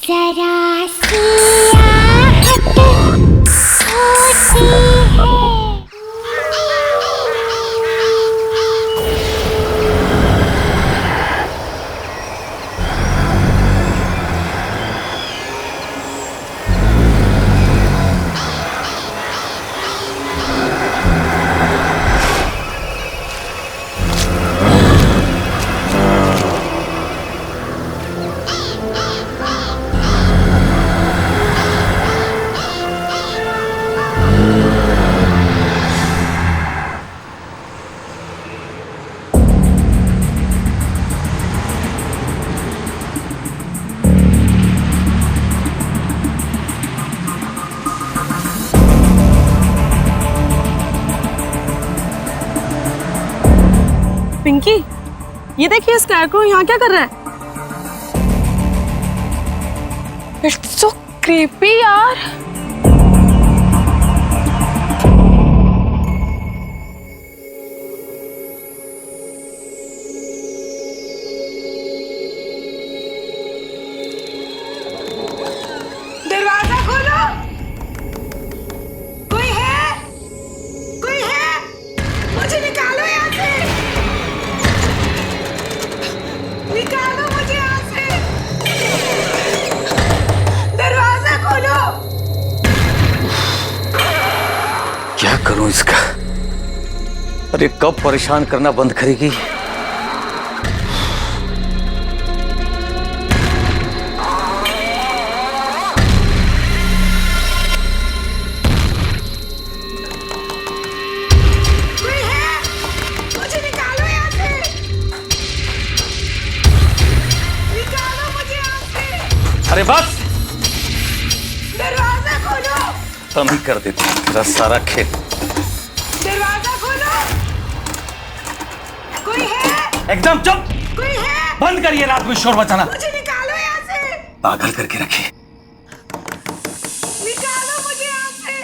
जरा सी आहट होती है। पिंकी, ये देखिए स्कैरक्रो यहाँ क्या कर रहा है? इट्स सो क्रीपी यार। दरवाजा खोलो। कोई है? कोई है? मुझे निकालो यहाँ से। निकालो मुझे यहाँ से। दरवाजा खोलो। क्या करूं इसका? अरे कब परेशान करना बंद करेगी? कोई है? मुझे निकालो यहाँ से। निकालो मुझे यहाँ से। अरे बस दरवाजा खोलो। तुम ही कर देती तेरा सारा खेल। दरवाजा खोलो। कोई है? एकदम चुप। कोई है? बंद करिए रात में शोर मचाना। मुझे निकालो यहाँ से। पागल करके रखिए। निकालो मुझे यहाँ से।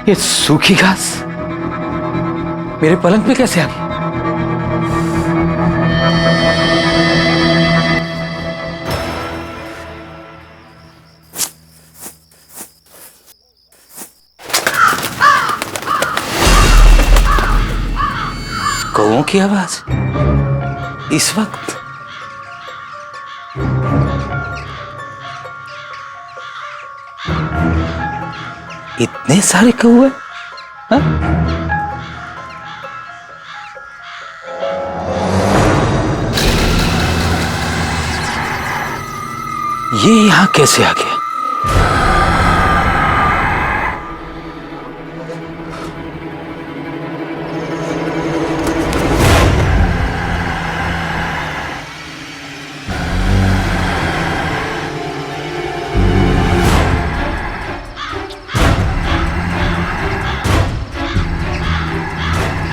ये सूखी घास मेरे पलंग पे कैसे आ गई? कौओं की आवाज इस वक्त? इतने सारे कौए? हाँ? ये यहां कैसे आ गया?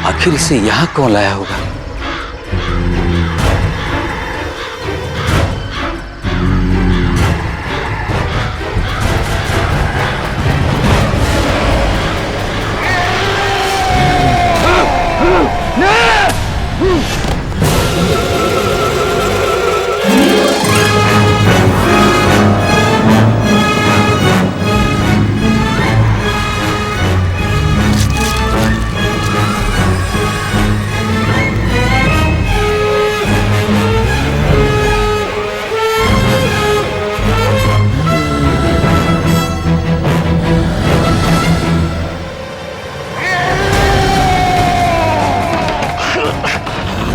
आखिर इसे यहां कौन लाया होगा?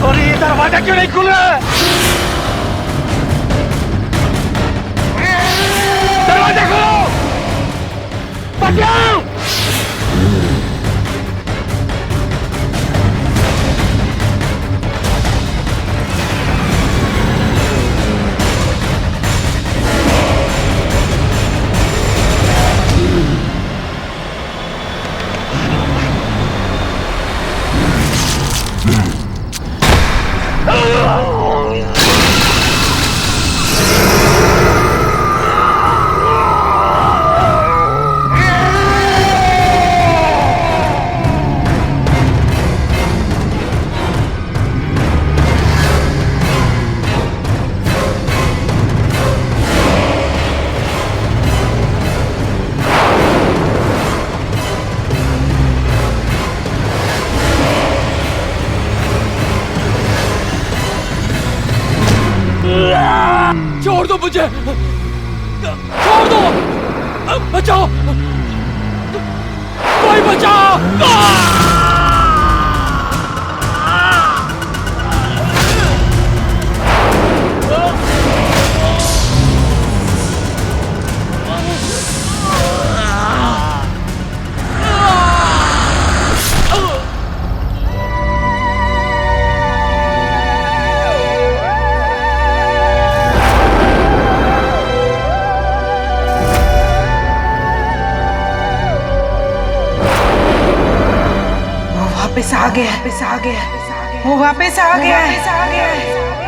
और ये दरवाजा क्यों नहीं खुल रहा है? दरवाजा खोलो! बचाओ! छोड़ दो मुझे, छोड़ दो, बचाओ, कोई बचाओ। वापस आ गया, वापस आ गया, वो वापस आ गया है।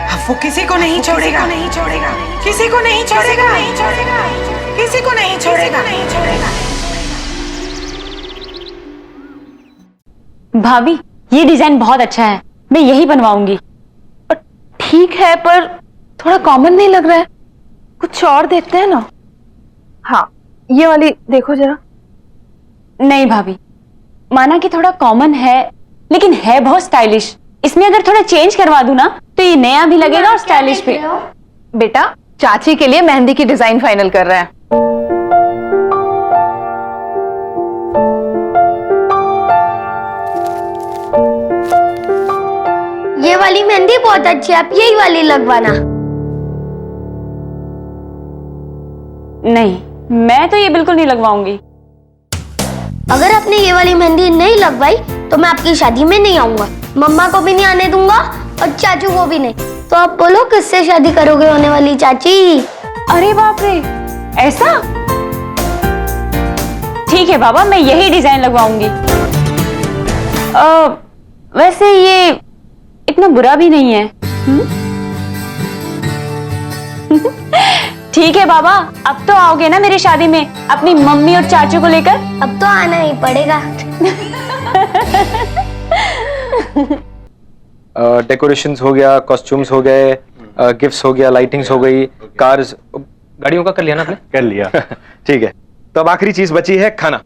अब वो किसी को नहीं छोड़ेगा, नहीं छोड़ेगा, किसी को नहीं छोड़ेगा, नहीं छोड़ेगा, किसी को नहीं छोड़ेगा, नहीं छोड़ेगा। भाभी, ये डिजाइन बहुत अच्छा है, मैं यही बनवाऊंगी। ठीक है, पर थोड़ा कॉमन नहीं लग रहा है, कुछ और देखते हैं ना। हाँ, ये वाली देखो जरा। नहीं भाभी, माना कि थोड़ा कॉमन है, लेकिन है बहुत स्टाइलिश। इसमें अगर थोड़ा चेंज करवा दूं ना, तो ये नया भी लगेगा और स्टाइलिश भी। बेटा, चाची के लिए मेहंदी की डिजाइन फाइनल कर रहे हैं। ये वाली मेहंदी बहुत अच्छी है, आप यही वाली लगवाना। नहीं, मैं तो ये बिल्कुल नहीं लगवाऊंगी। अगर आपने ये वाली मेहंदी नहीं लगवाई तो मैं आपकी शादी में नहीं आऊंगा, मम्मा को भी नहीं आने दूंगा और चाचू को भी नहीं। तो आप बोलो किससे शादी करोगे होने वाली चाची? अरे बाप रे, ऐसा? ठीक है बाबा, मैं यही डिजाइन लगवाऊंगी। वैसे ये इतना बुरा भी नहीं है। ठीक है बाबा, अब तो आओगे ना मेरी शादी में अपनी मम्मी और चाचू को लेकर? अब तो आना ही पड़ेगा। डेकोरेशंस हो गया, कॉस्ट्यूम्स हो गए, गिफ्ट्स हो गया, लाइटिंग्स हो गई, कार्स, गाड़ियों का कर लिया ना आपने? कर लिया। ठीक है, तो अब आखिरी चीज बची है खाना।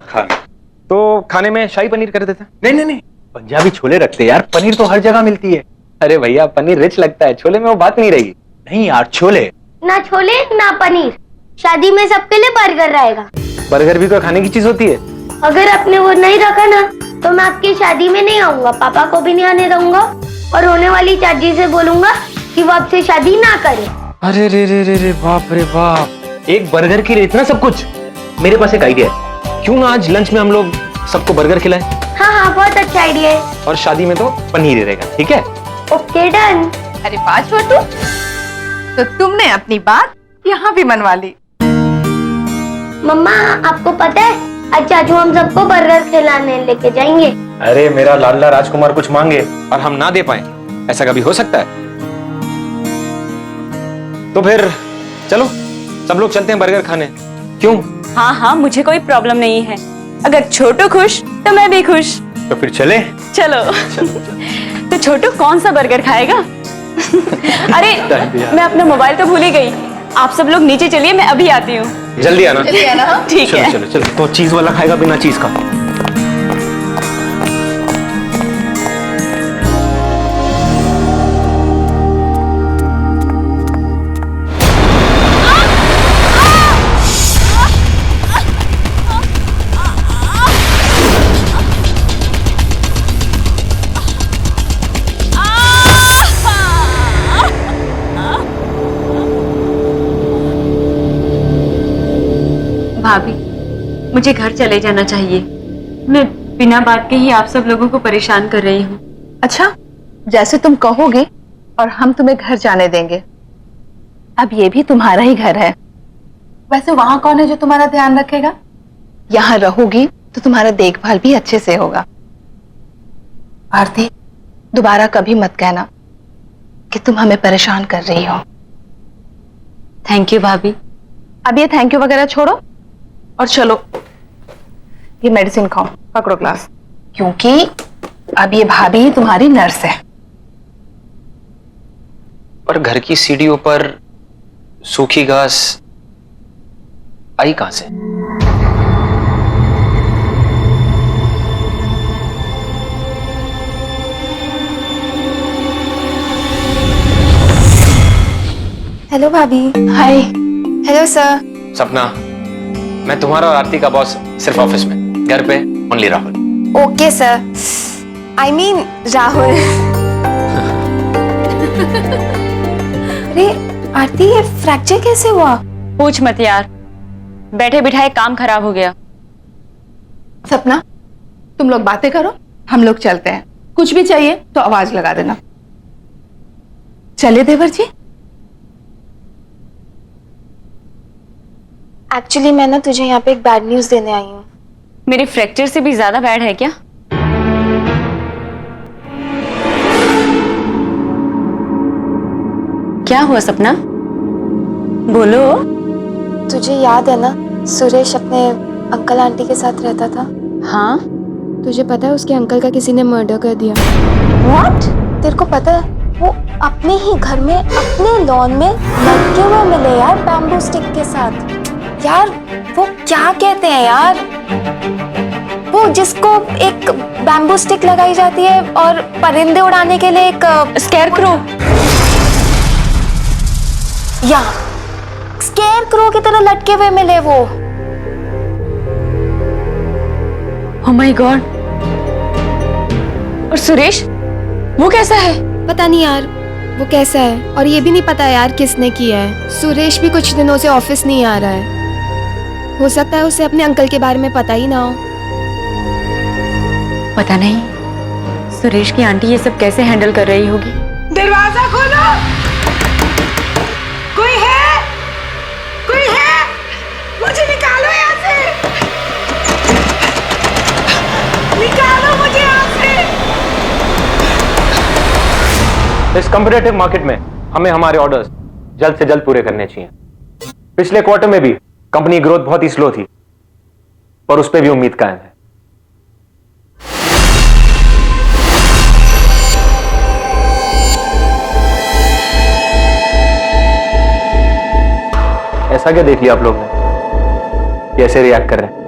तो खाने में शाही पनीर कर देते हैं? नहीं नहीं नहीं, पंजाबी छोले रखते हैं यार, पनीर तो हर जगह मिलती है। अरे भैया, पनीर रिच लगता है, छोले में वो बात नहीं रहेगी। नहीं यार, छोले ना छोले ना पनीर, शादी में सबके लिए बर्गर रहेगा। बर्गर भी तो खाने की चीज होती है। अगर आपने वो नहीं रखा ना तो मैं आपकी शादी में नहीं आऊंगा, पापा को भी नहीं आने दूंगा और होने वाली चाची से बोलूंगा कि वो आपसे शादी ना करे। अरे रे रे रे रे, बाप रे बाप, एक बर्गर के लिए इतना सब कुछ। मेरे पास एक आइडिया है, क्यों ना आज लंच में हम लोग सबको बर्गर खिलाएं? हाँ हाँ, बहुत अच्छा आइडिया है। और शादी में तो पनीर ही रहेगा, ठीक है? Okay, done. अरे वाह छोटू, तो तुमने अपनी बात यहाँ भी मनवा ली। मम्मा, आपको पता है आज चाचू हम सबको बर्गर खिलाने लेके जाएंगे। अरे मेरा लाडला राजकुमार कुछ मांगे और हम ना दे पाए, ऐसा कभी हो सकता है? तो फिर चलो सब लोग चलते हैं बर्गर खाने। क्यों? हाँ हाँ, मुझे कोई प्रॉब्लम नहीं है। अगर छोटू खुश तो मैं भी खुश। तो फिर चले। चलो। तो छोटू कौन सा बर्गर खाएगा? अरे मैं अपना मोबाइल तो भूल ही गई। आप सब लोग नीचे चलिए, मैं अभी आती हूँ। जल्दी आना। ठीक चलो है। चलो चलो। तो चीज वाला खाएगा बिना चीज का? भाभी, मुझे घर चले जाना चाहिए। मैं बिना बात के ही आप सब लोगों को परेशान कर रही हूँ। अच्छा, जैसे तुम कहोगे और हम तुम्हें घर जाने देंगे। अब ये भी तुम्हारा ही घर है। वैसे वहां कौन है जो तुम्हारा ध्यान रखेगा? यहाँ रहोगी तो तुम्हारा देखभाल भी अच्छे से होगा। आरती, दोबारा कभी मत कहना कि तुम हमें परेशान कर रही हो। थैंक यू भाभी। अब ये थैंक यू वगैरह छोड़ो और चलो ये मेडिसिन खाओ, पकड़ो ग्लास, क्योंकि अब ये भाभी तुम्हारी नर्स है। पर घर की सीढ़ियों पर सूखी घास आई कहां से? हेलो भाभी। हाय। Hello sir. सपना, मैं तुम्हारा और आरती का बॉस सिर्फ ऑफिस में, घर पे only Rahul. Okay sir, I mean Rahul. अरे आरती, ये फ्रैक्चर कैसे हुआ? पूछ मत यार, बैठे बिठाए काम खराब हो गया। सपना, तुम लोग बातें करो, हम लोग चलते हैं। कुछ भी चाहिए तो आवाज लगा देना। चलिए देवर जी। एक्चुअली मैं ना तुझे यहाँ पे एक बैड न्यूज देने आई हूँ। मेरे फ्रैक्चर से भी ज्यादा बैड है क्या? क्या हुआ सपना, बोलो। तुझे याद है ना, सुरेश अपने अंकल आंटी के साथ रहता था। हाँ। तुझे पता है उसके अंकल का किसी ने मर्डर कर दिया। व्हाट? तेरे को पता है, वो अपने ही घर में अपने लॉन में लटके हुए मिले यार, बैम्बू स्टिक के साथ। यार वो क्या कहते हैं यार, वो जिसको एक बैम्बू स्टिक लगाई जाती है और परिंदे उड़ाने के लिए एक स्केयरक्रो। या स्केयरक्रो की तरह लटके हुए मिले वो। Oh my God. और सुरेश, वो कैसा है? पता नहीं यार वो कैसा है, और ये भी नहीं पता यार किसने किया है। सुरेश भी कुछ दिनों से ऑफिस नहीं आ रहा है। हो सकता है उसे अपने अंकल के बारे में पता ही ना हो। पता नहीं सुरेश की आंटी ये सब कैसे हैंडल कर रही होगी। दरवाजा खोलो, कोई है? कोई है? मुझे निकालो यहाँ से, निकालो मुझे यहाँ से। इस कम्पिटिटिव मार्केट में हमें हमारे ऑर्डर्स जल्द से जल्द पूरे करने चाहिए। पिछले क्वार्टर में भी कंपनी ग्रोथ बहुत ही स्लो थी, पर उस पर भी उम्मीद कायम है। ऐसा क्या देख लिया आप लोग ने, कैसे रिएक्ट कर रहे हैं?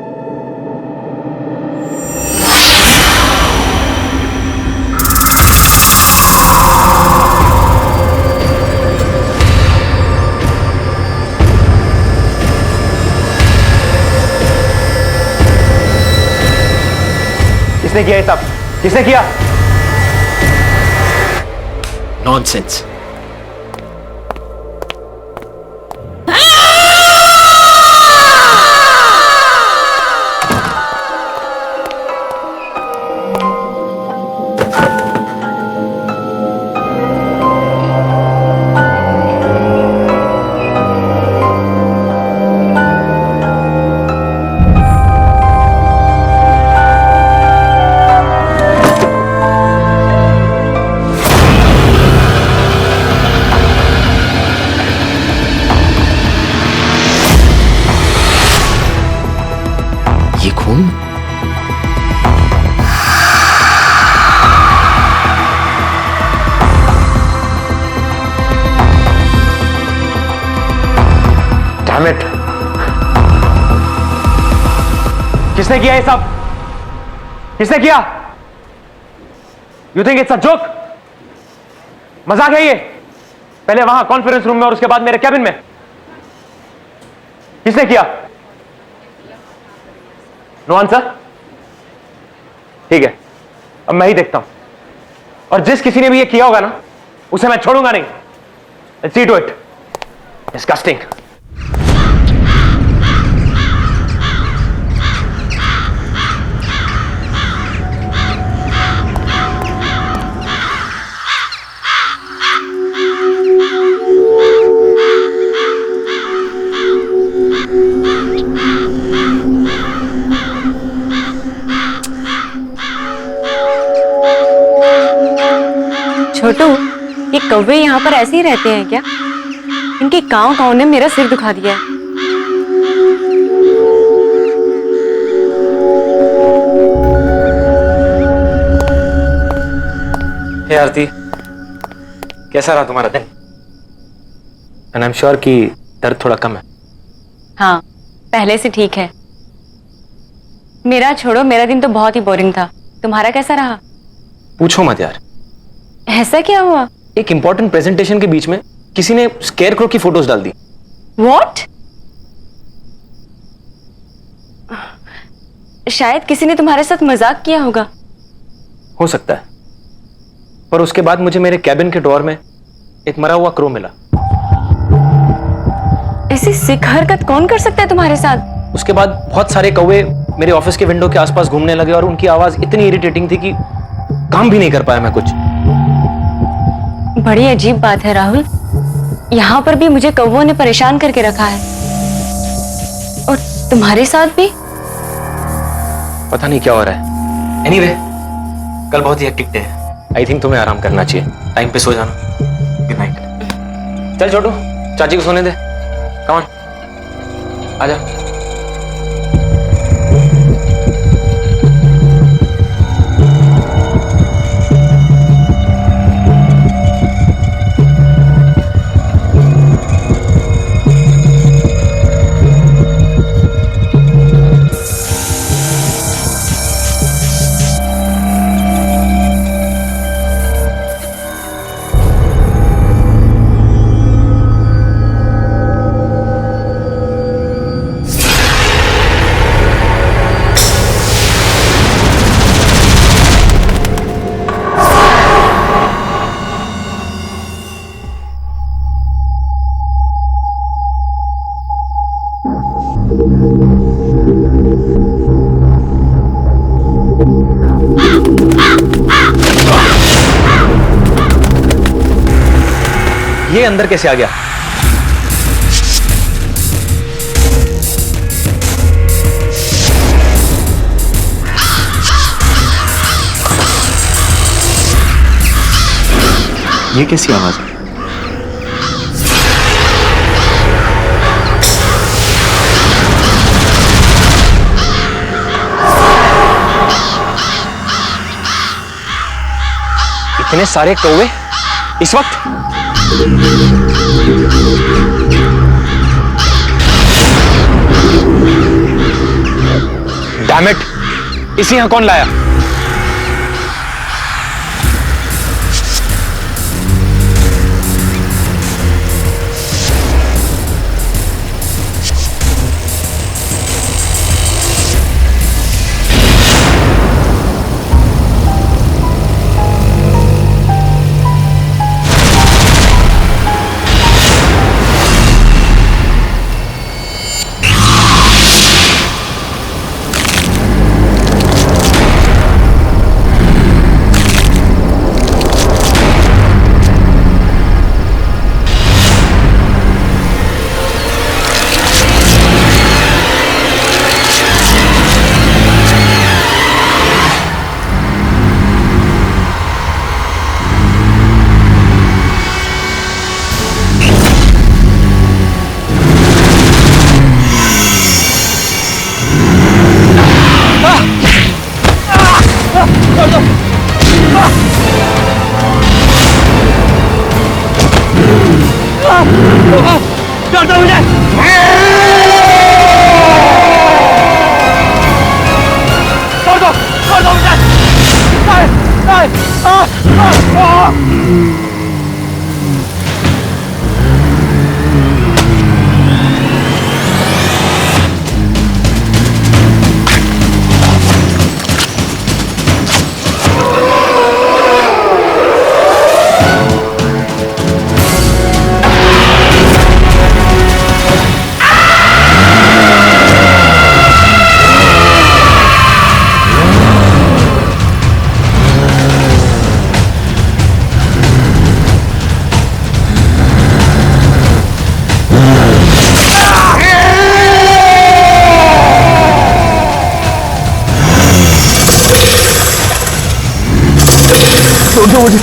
किसने किया ये सब? किसने किया? नॉनसेंस। ये खून? Damn it! किसने किया ये सब? किसने किया? You think it's a joke? मजाक है ये? पहले वहां कॉन्फ्रेंस रूम में और उसके बाद मेरे कैबिन में। किसने किया? No answer? ठीक है, अब मैं ही देखता हूं, और जिस किसी ने भी ये किया होगा ना, उसे मैं छोड़ूंगा नहीं। Let's see to it. Disgusting. छोटू, ये कौवे यहाँ पर ऐसे ही रहते हैं क्या? इनकी काव काव ने मेरा सिर दुखा दिया है। हे आरती, कैसा रहा तुम्हारा दिन? एंड आई एम श्योर कि दर्द थोड़ा कम है। हाँ, पहले से ठीक है। मेरा छोड़ो, मेरा दिन तो बहुत ही बोरिंग था। तुम्हारा कैसा रहा? पूछो मत यार। ऐसा क्या हुआ? एक इंपॉर्टेंट प्रेजेंटेशन के बीच में किसी ने स्केयरक्रो की फोटोज डाल दी। What? शायद किसी ने तुम्हारे साथ मजाक किया होगा। हो सकता है, पर उसके बाद मुझे मेरे कैबिन के ड्रॉअर में एक मरा हुआ क्रो मिला। ऐसी सिक हरकत कौन कर सकता है तुम्हारे साथ? उसके बाद बहुत सारे कौवे मेरे ऑफिस के विंडो के आसपास घूमने लगे और उनकी आवाज इतनी इरिटेटिंग थी कि काम भी नहीं कर पाया मैं कुछ। बड़ी अजीब बात है राहुल, यहाँ पर भी मुझे कौवों ने परेशान करके रखा है और तुम्हारे साथ भी। पता नहीं क्या हो रहा है। एनीवे, कल बहुत ही हेक्टिक डे है। आई थिंक तुम्हें आराम करना चाहिए। टाइम पे सो जाना। Good night. चल छोटू, चाची को सोने दे। कम ऑन, आजा। ये अंदर कैसे आ गया? ये कैसी आवाज है? इतने सारे कौवे इस वक्त? डैम इट, इसे यहां कौन लाया? छोड़ दो मुझे।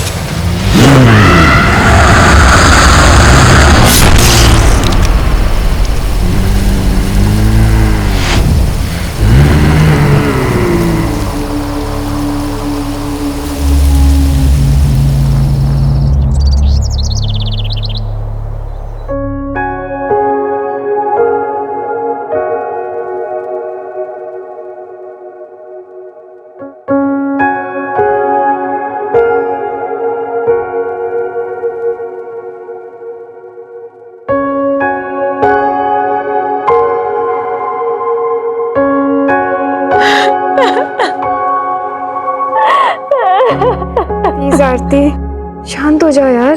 जा यार,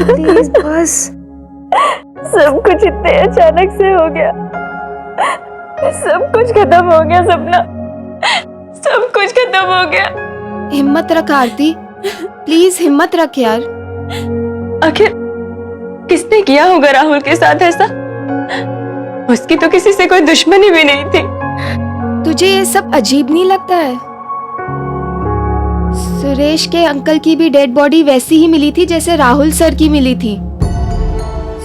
प्लीज बस। सब कुछ इतने अचानक से हो गया, सब कुछ खत्म हो गया सपना, सब कुछ खत्म हो गया। हिम्मत रख आरती, प्लीज हिम्मत रख यार। आखिर किसने किया होगा राहुल के साथ ऐसा? उसकी तो किसी से कोई दुश्मनी भी नहीं थी। तुझे ये सब अजीब नहीं लगता है? सुरेश के अंकल की भी डेड बॉडी वैसी ही मिली थी जैसे राहुल सर की मिली थी।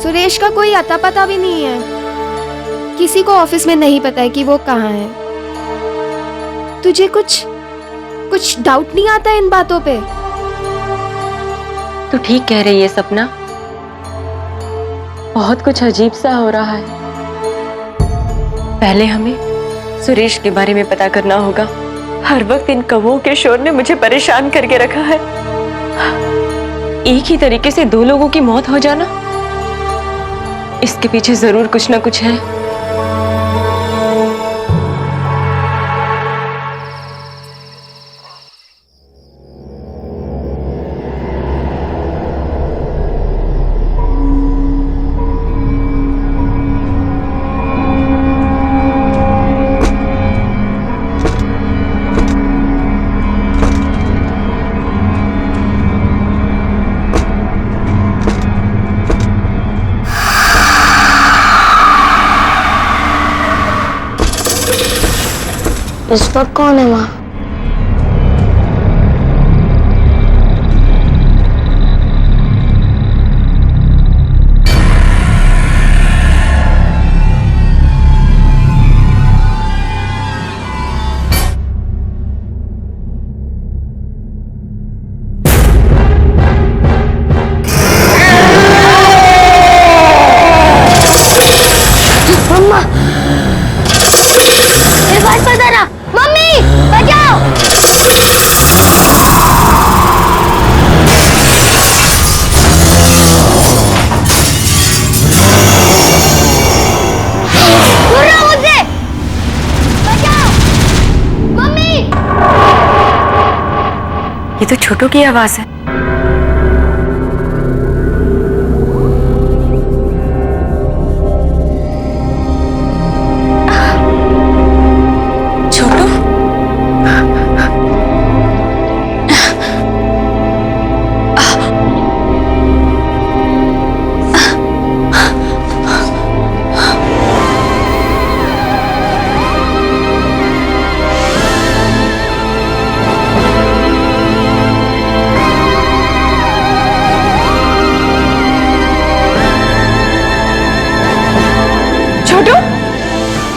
सुरेश का कोई अता पता भी नहीं है, किसी को ऑफिस में नहीं पता है कि वो कहाँ है। तुझे कुछ डाउट नहीं आता इन बातों पे? तू ठीक कह रही है सपना, बहुत कुछ अजीब सा हो रहा है। पहले हमें सुरेश के बारे में पता करना होगा। हर वक्त इन कौवों के शोर ने मुझे परेशान करके रखा है। एक ही तरीके से दो लोगों की मौत हो जाना, इसके पीछे जरूर कुछ ना कुछ है। इस वक्त कौन है वहाँ? मम्मा, मेरे पास पता ना। मम्मी बचाओ। दूर रहो मुझसे, बचाओ मम्मी। ये तो छोटू की आवाज है।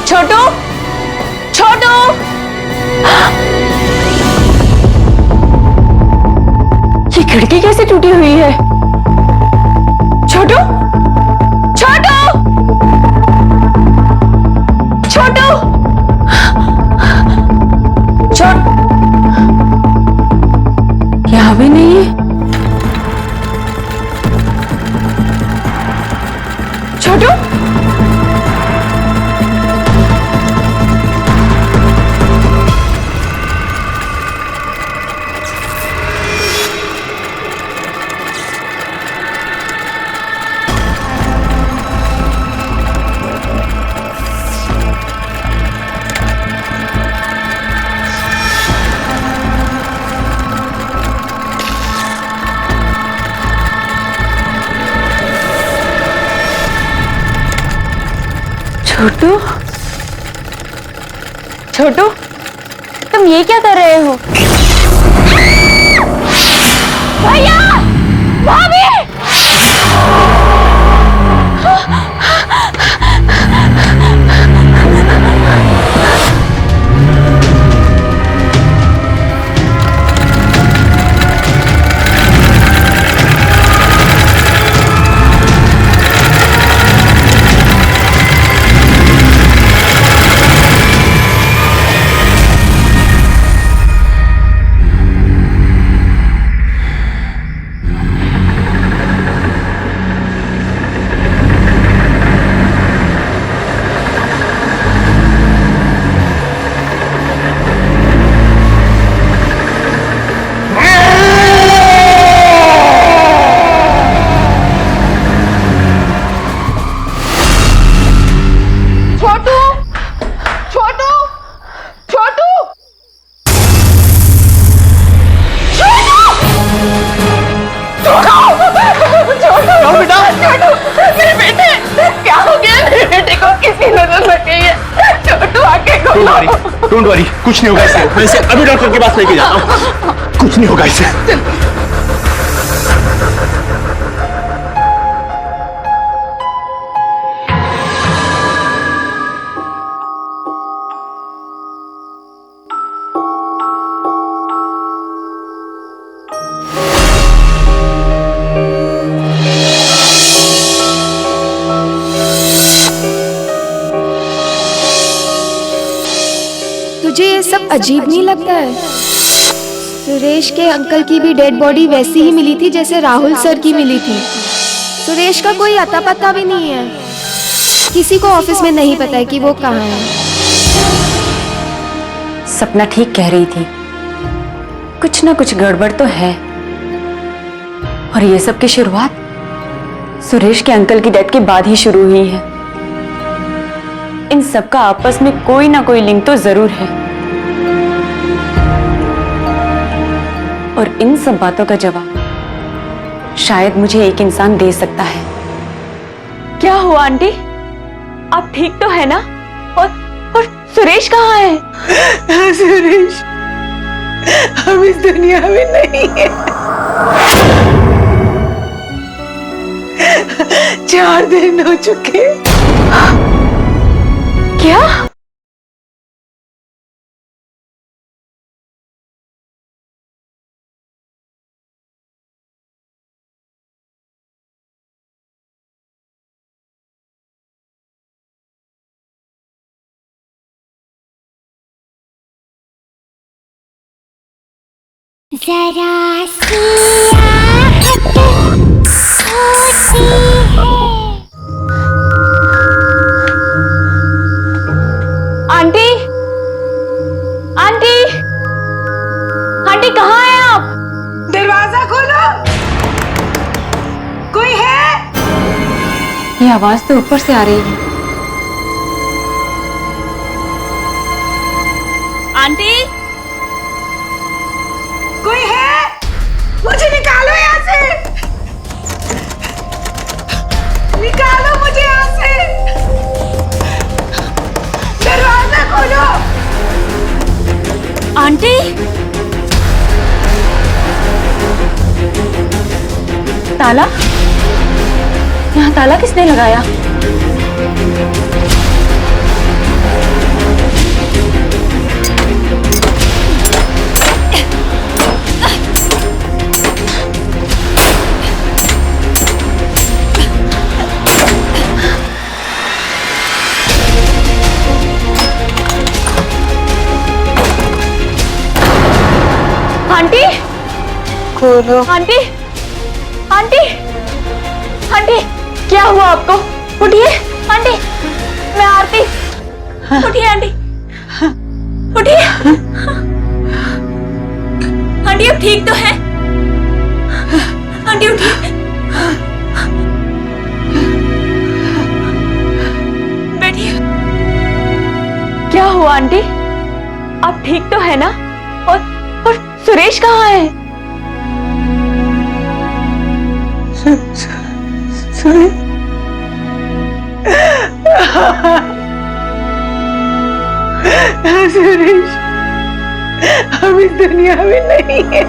छोटू, छोटू, ये खिड़की कैसे टूटी हुई है? छोटू, छोटू, छोटू, यहाँ भी नहीं है। छोटू, छोटू, छोटू, तुम ये क्या कर रहे हो? भैया, भाभी! डोंट वरी, कुछ नहीं होगा इसे। मैं इसे अभी डॉक्टर के पास लेके जाता हूँ। कुछ नहीं होगा इसे। तुझे ये सब अजीब नहीं लगता है? सुरेश के अंकल की भी डेड बॉडी वैसी ही मिली थी जैसे राहुल सर की मिली थी। सुरेश का कोई अता पता भी नहीं है। किसी को ऑफिस में नहीं पता है कि वो कहाँ है। सपना ठीक कह रही थी, कुछ ना कुछ गड़बड़ तो है। और ये सब की शुरुआत सुरेश के अंकल की डेथ के बाद ही शुरू हुई है। इन सब का आपस में कोई ना कोई लिंक तो जरूर है, और इन सब बातों का जवाब शायद मुझे एक इंसान दे सकता है। क्या हुआ आंटी, आप ठीक तो है ना? और सुरेश कहाँ है? सुरेश हम इस दुनिया में नहीं है। 4 दिन हो चुके। क्या? जरा सी आहट होती है। आंटी, आंटी, आंटी कहाँ हैं आप? दरवाजा खोलो, कोई है? ये आवाज तो ऊपर से आ रही है। आंटी, कोई है? मुझे निकालो यहाँ से, निकालो मुझे यहाँ से। दरवाजा खोलो। आंटी, ताला? यहाँ ताला किसने लगाया? आंटी, खोलो। आंटी, आंटी, आंटी, क्या हुआ आपको? उठिए आंटी, मैं आरती। उठिए आंटी, उठिए। आंटी अब ठीक तो है? आंटी उठिए, बैठिए। क्या हुआ आंटी, आप ठीक तो है ना? और सुरेश कहाँ है? सुरेश हम इस दुनिया में नहीं है।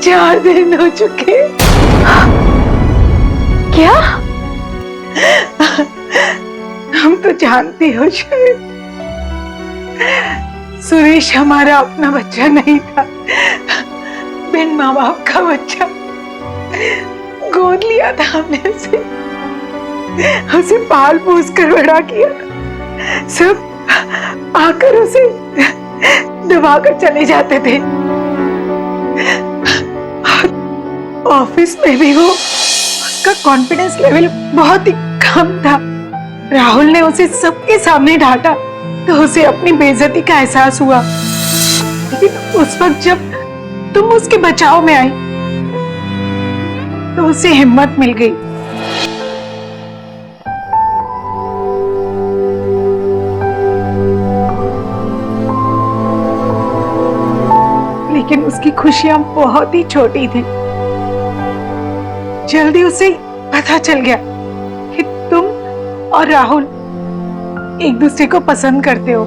4 दिन हो चुके। क्या? हम तो जानती हो शायद, सुरेश हमारा अपना बच्चा नहीं था, बिन माँ बाप का बच्चा। गोद लिया था हमने उसे पाल पोस कर बड़ा किया था। सब आकर उसे दबा कर चले जाते थे। ऑफिस में भी वो, उसका कॉन्फिडेंस लेवल बहुत ही कम था। राहुल ने उसे सबके सामने डांटा तो उसे अपनी बेइज्जती का एहसास हुआ। लेकिन उस वक्त जब तुम उसके बचाव में आई तो उसे हिम्मत मिल गई। लेकिन उसकी खुशियां बहुत ही छोटी थी। जल्दी उसे पता चल गया कि तुम और राहुल एक दूसरे को पसंद करते हो।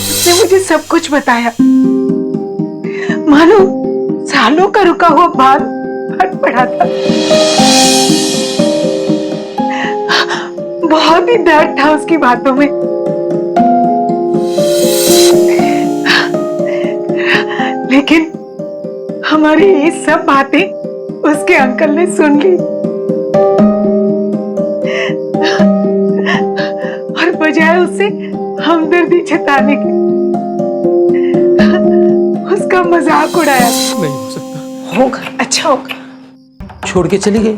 उसने मुझे सब कुछ बताया। मानो सालों का रुका हुआ भाग फट पड़ा था। बहुत ही दर्द था उसकी बातों में। लेकिन हमारी ये सब बातें उसके अंकल ने सुन ली और बजाय उससे हमदर्दी जताने के उसका मजाक उड़ाया। नहीं हो सकता। होगा, अच्छा होगा। छोड़ के चली गई।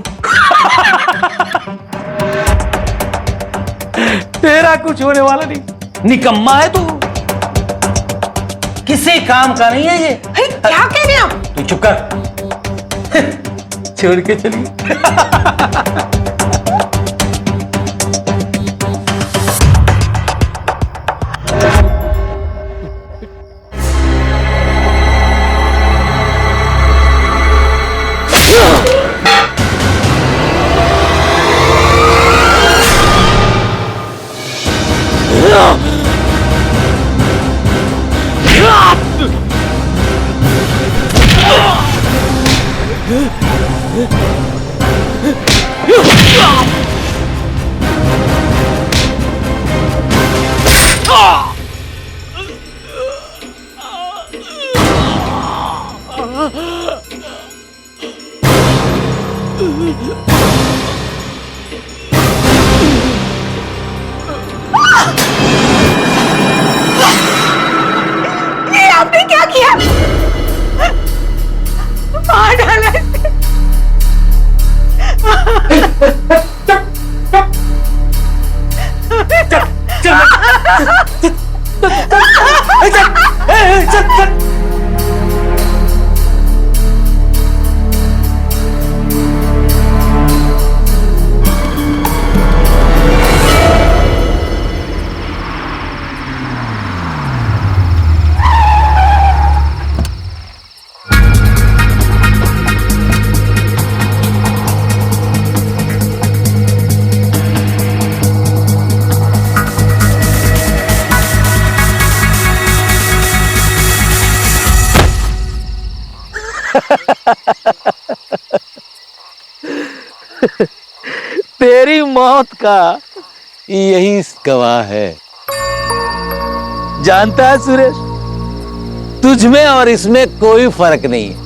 तेरा कुछ होने वाला नहीं, निकम्मा है तू, किसी काम का नहीं है ये। क्या कह रहे हो आप? तू चुप कर। छोड़ के चली गई। ये आपने क्या किया? मार डाला इसे। तेरी मौत का यही गवाह है। जानता है सुरेश, तुझमें और इसमें कोई फर्क नहीं है।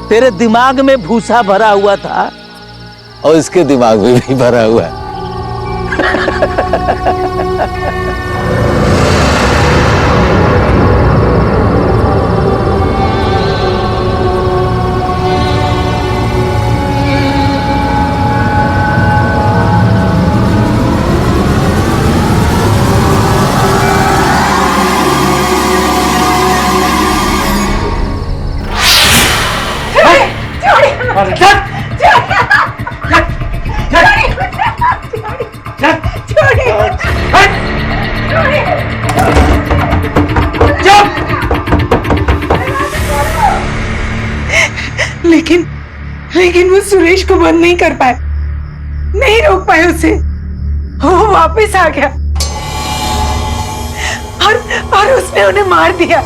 तेरे दिमाग में भूसा भरा हुआ था और इसके दिमाग में भी भरा हुआ है। लेकिन वो सुरेश को बंद नहीं कर पाए, नहीं रोक पाए उसे। वो वापस आ गया और उसने उन्हें मार दिया।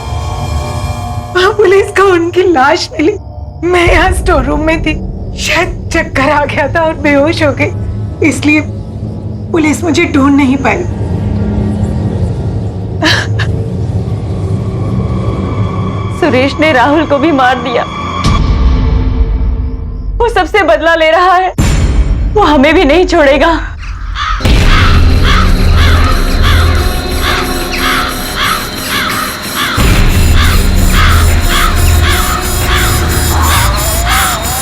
वहां पुलिस को उनकी लाश मिली। मैं यहाँ स्टोर रूम में थी, शायद चक्कर आ गया था और बेहोश हो गई, इसलिए पुलिस मुझे ढूंढ नहीं पाई। सुरेश ने राहुल को भी मार दिया। वो सबसे बदला ले रहा है। वो हमें भी नहीं छोड़ेगा।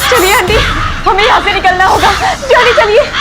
चलिए आंटी, हमें यहाँ से निकलना होगा। जल्दी चलिए।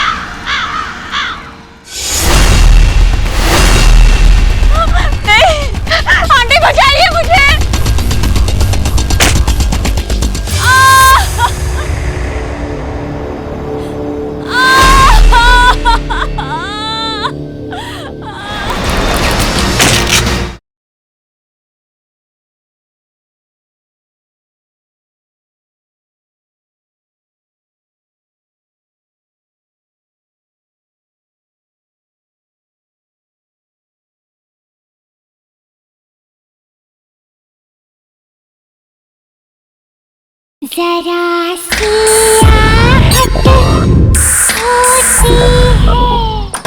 जरा सी आहट होती है।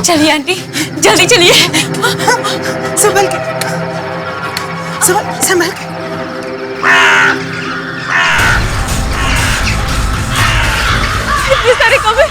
चलिए आंटी, जल्दी चलिए। संभल के, संभल के। इतनी सारी कौवे।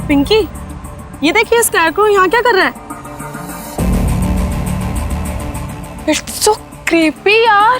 पिंकी, ये देखिए स्कैरक्रो यहाँ क्या कर रहा है? इट्स सो क्रीपी यार।